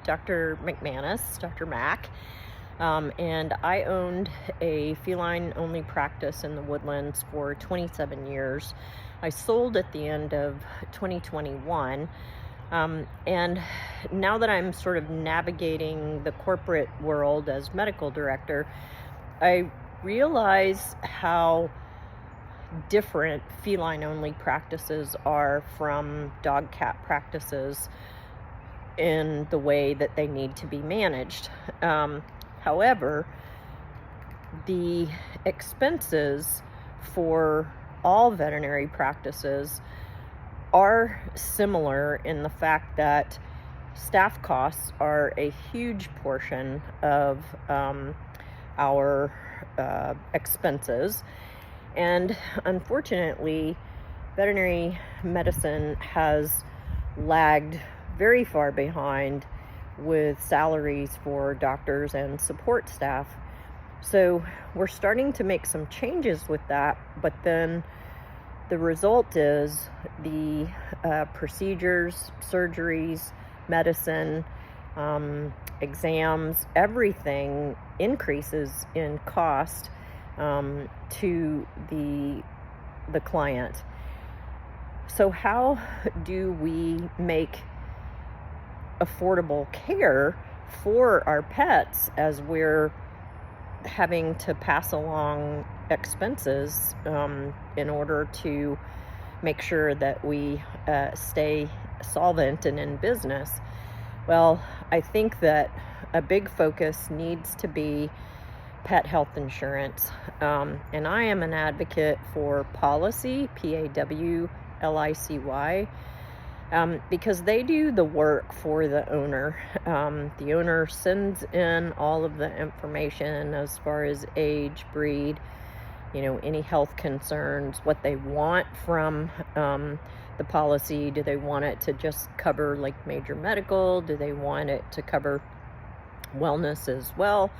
Dr. McManus, Dr. Mack, and I owned a feline-only practice in the Woodlands for 27 years. I sold at the end of 2021, and now that I'm sort of navigating the corporate world as medical director, I realize how different feline-only practices are from dog-cat practices in the way that they need to be managed. However, the expenses for all veterinary practices are similar in the fact that staff costs are a huge portion of our expenses. And unfortunately, veterinary medicine has lagged very far behind with salaries for doctors and support staff. So we're starting to make some changes with that, but then the result is the procedures, surgeries, medicine, exams, everything increases in cost to the client. So how do we make affordable care for our pets as we're having to pass along expenses in order to make sure that we stay solvent and in business? Well, I think that a big focus needs to be pet health insurance. And I am an advocate for Pawlicy, Pawlicy, because they do the work for the owner. The owner sends in all of the information as far as age, breed, any health concerns, what they want from the policy. Do they want it to just cover like major medical? Do they want it to cover wellness as well?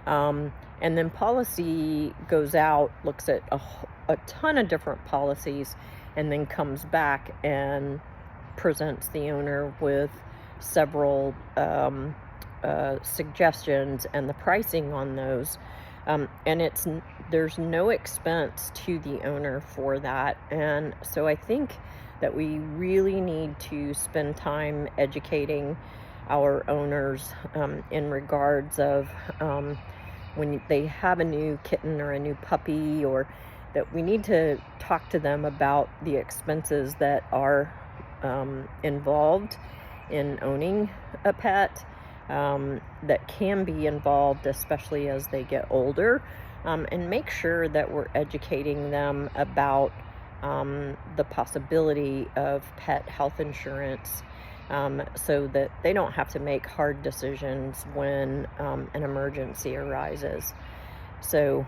And then Pawlicy goes out, looks at a ton of different policies, and then comes back and presents the owner with several suggestions and the pricing on those. And there's no expense to the owner for that. And so I think that we really need to spend time educating our owners in regards of when they have a new kitten or a new puppy, or that we need to talk to them about the expenses that are involved in owning a pet, that can be involved, especially as they get older, and make sure that we're educating them about the possibility of pet health insurance, so that they don't have to make hard decisions when an emergency arises. So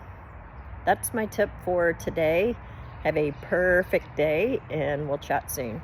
that's my tip for today. Have a perfect day, and we'll chat soon.